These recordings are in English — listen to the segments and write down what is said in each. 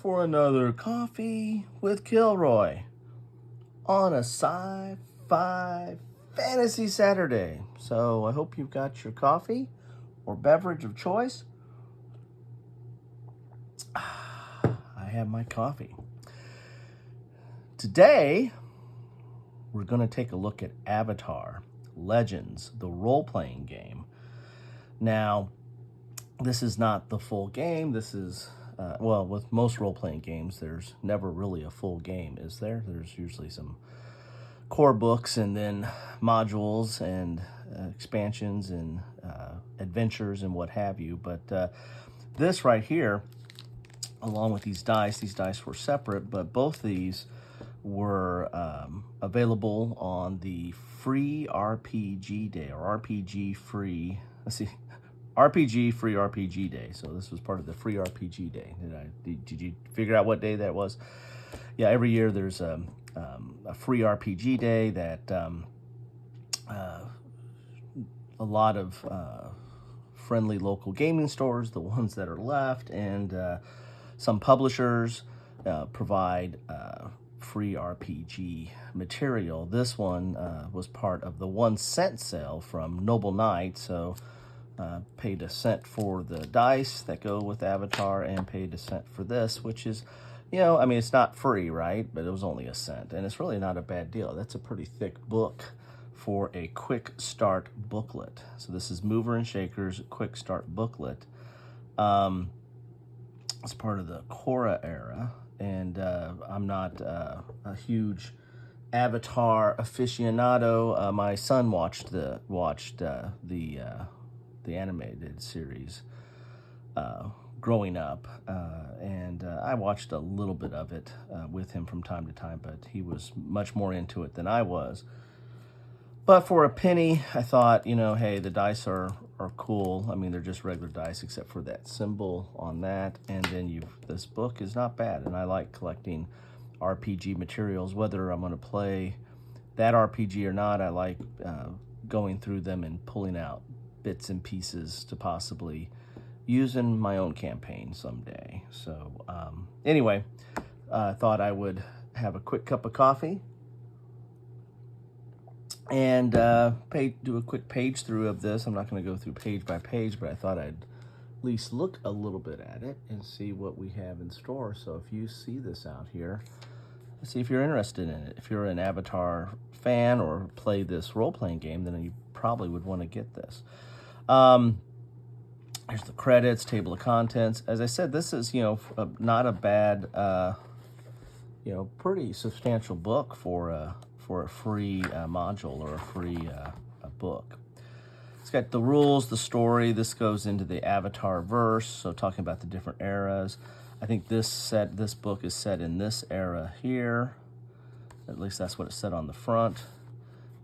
for another Coffee with Kilroy on a sci-fi fantasy Saturday. So I hope you've got your coffee or beverage of choice. I have my coffee. Today, we're going to take a look at Avatar Legends, the role-playing game. Now, this is not the full game. This is, with most role-playing games, there's never really a full game, is there? There's usually some core books and then modules and expansions and adventures and what have you. But this right here, along with these dice were separate, but both these were available on the free RPG day, or RPG free, RPG free RPG day. So this was part of the free RPG day. Did you figure out what day that was? Yeah, every year there's a free RPG day that a lot of friendly local gaming stores, the ones that are left, and some publishers provide free RPG material. This one was part of the 1 cent sale from Noble Knight, so paid a cent for the dice that go with Avatar and paid a cent for this, which is, it's not free, right? But it was only a cent, and it's really not a bad deal. That's a pretty thick book for a quick start booklet. So this is Mover and Shakers Quickstart Booklet. It's part of the Korra era, and I'm not a huge Avatar aficionado. My son watched the animated series growing up, and I watched a little bit of it with him from time to time, but he was much more into it than I was. But for a penny, I thought, hey, the dice are cool. I mean, they're just regular dice except for that symbol on that. And then this book is not bad. And I like collecting RPG materials, whether I'm going to play that RPG or not. I like going through them and pulling out bits and pieces to possibly use in my own campaign someday. So anyway, I thought I would have a quick cup of coffee and do a quick page through of this. I'm not going to go through page by page, but I thought I'd at least look a little bit at it and see what we have in store. So if you see this out here, see if you're interested in it. If you're an Avatar fan or play this role-playing game, then you probably would want to get this. Here's the credits, table of contents. As I said, this is, not a bad, pretty substantial book for a free module or a free book. It's got the rules, the story. This goes into the Avatar verse, so talking about the different eras. I think this book is set in this era here. At least that's what it said on the front.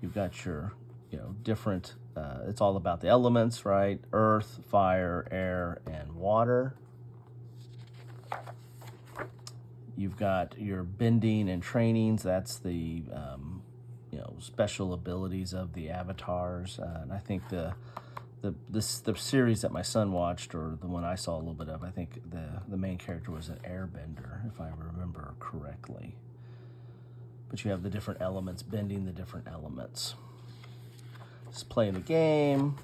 You've got your, different, it's all about the elements, right? Earth, fire, air, and water. You've got your bending and trainings. That's the, special abilities of the avatars. And I think the series that my son watched, or the one I saw a little bit of, I think the main character was an airbender, if I remember correctly. But you have the different elements, bending the different elements. Just playing the game.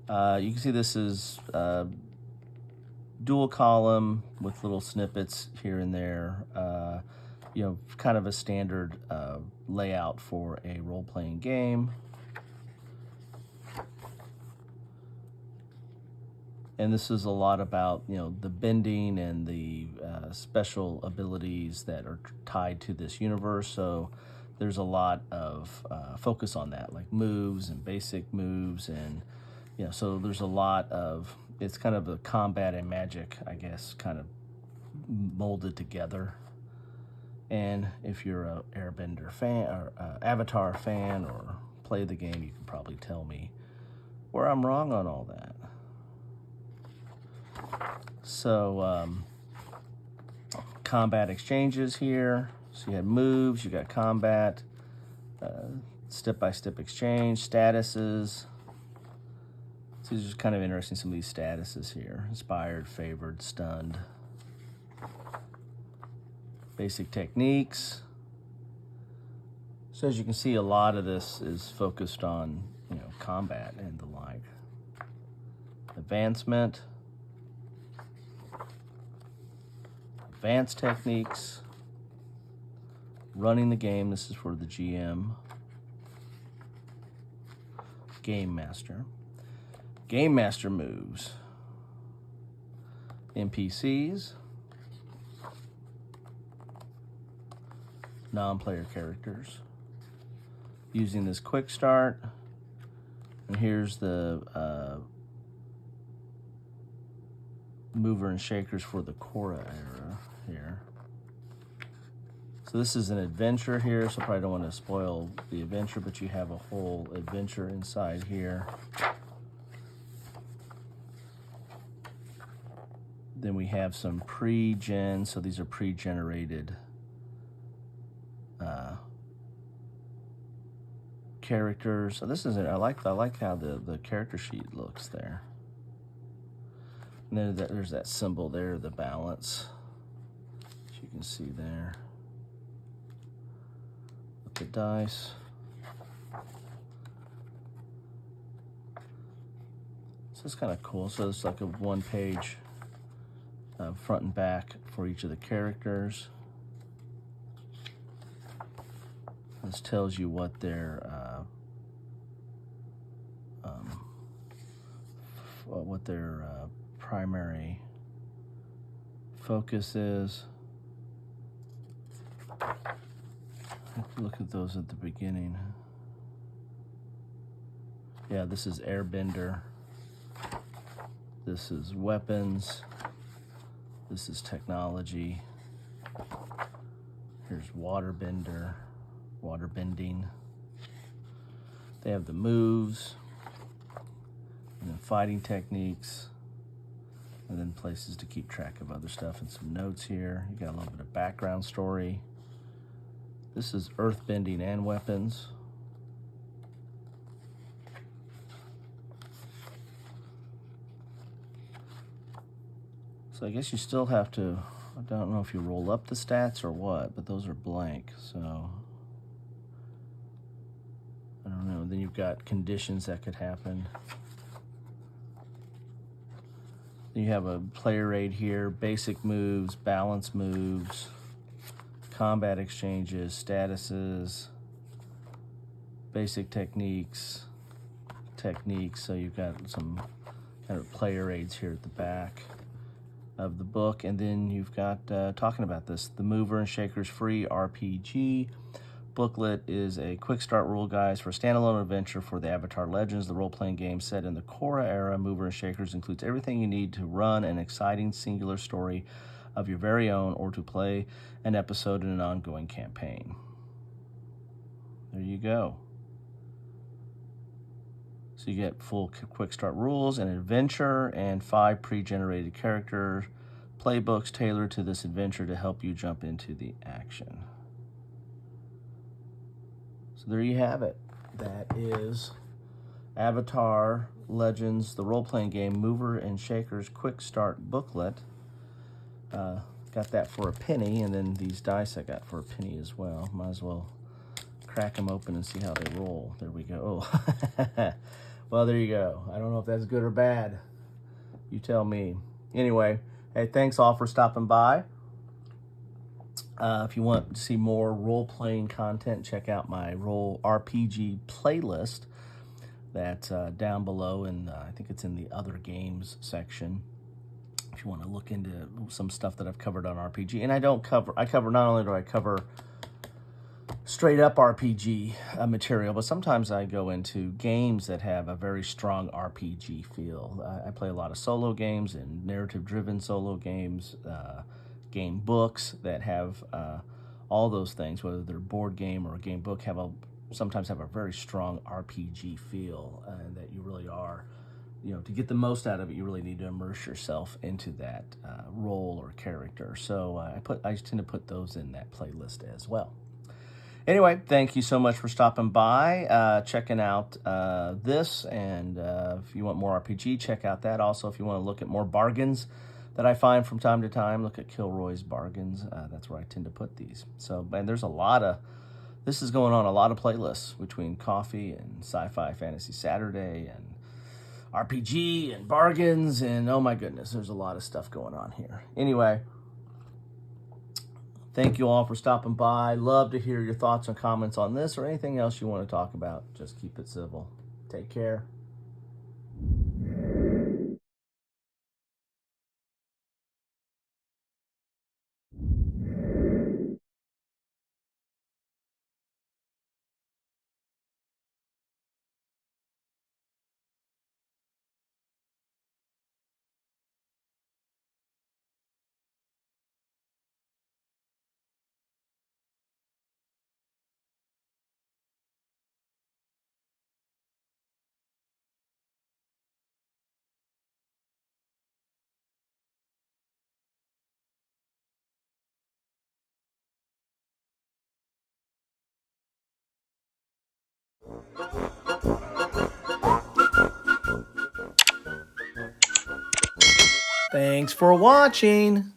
You can see this is dual column with little snippets here and there. Kind of a standard layout for a role-playing game. And this is a lot about, the bending and the special abilities that are tied to this universe. So there's a lot of focus on that, like moves and basic moves. And, so there's a lot of, it's kind of a combat and magic, I guess, kind of molded together. And if you're a Airbender fan or Avatar fan or play the game, you can probably tell me where I'm wrong on all that. So combat exchanges here. So you have moves, you got combat, step-by-step exchange, statuses. So it's just kind of interesting, some of these statuses here. Inspired, favored, stunned. basic techniques. So as you can see, a lot of this is focused on, combat and the like. Advancement, advanced techniques, running the game. This is for the GM. Game Master. Game Master moves. NPCs. Non-player characters. Using this quick start. And here's the mover and shakers for the Cora era here. So this is an adventure here, so I probably don't want to spoil the adventure, but you have a whole adventure inside here. Then we have some pre-gen, so these are pre-generated characters. So this is it. I like how the character sheet looks there. And then there's that symbol there, the balance, as you can see there. With the dice. So it's kind of cool. So it's like a one-page front and back for each of the characters. This tells you what their primary focus is. Look at those at the beginning. Yeah, this is airbender. This is weapons. This is technology. Here's waterbender. Water bending. They have the moves, and then fighting techniques, and then places to keep track of other stuff and some notes here. You got a little bit of background story. This is earth bending and weapons. So I guess you still have to, I don't know if you roll up the stats or what, but those are blank, so I don't know. Then you've got conditions that could happen. Then you have a player aid here, basic moves, balance moves, combat exchanges, statuses, basic techniques. So you've got some kind of player aids here at the back of the book. And then you've got, talking about this, the Mover and Shakers free RPG booklet is a quick start rule guide for a standalone adventure for the Avatar Legends, the role-playing game set in the Korra era. Mover and Shakers includes everything you need to run an exciting singular story of your very own or to play an episode in an ongoing campaign. There you go. So you get full quick start rules, an adventure, and 5 pre-generated character playbooks tailored to this adventure to help you jump into the action. So there you have it. That is Avatar Legends, the role-playing game, Mover and Shakers Quick Start Booklet. Got that for a penny, and then these dice I got for a penny as well. Might as well crack them open and see how they roll. There we go. Oh, well, there you go. I don't know if that's good or bad. You tell me. Anyway, hey, thanks all for stopping by. If you want to see more role-playing content, check out my Roll RPG playlist. That's down below, and I think it's in the Other Games section. If you want to look into some stuff that I've covered on RPG. And I cover, not only do I cover straight up RPG material, but sometimes I go into games that have a very strong RPG feel. I play a lot of solo games and narrative-driven solo games, game books that have all those things, whether they're board game or a game book, sometimes have a very strong RPG feel, that you really are, to get the most out of it, you really need to immerse yourself into that role or character. So I tend to put those in that playlist as well. Anyway, thank you so much for stopping by, checking out this, and if you want more RPG, check out that. Also, if you want to look at more bargains, that I find from time to time. Look at Kilroy's bargains. That's where I tend to put these. So, man, there's a lot of, this is going on a lot of playlists between coffee and Sci-Fi Fantasy Saturday and RPG and bargains, and oh my goodness, there's a lot of stuff going on here. Anyway, thank you all for stopping by. Love to hear your thoughts and comments on this or anything else you want to talk about. Just keep it civil. Take care. Thanks for watching.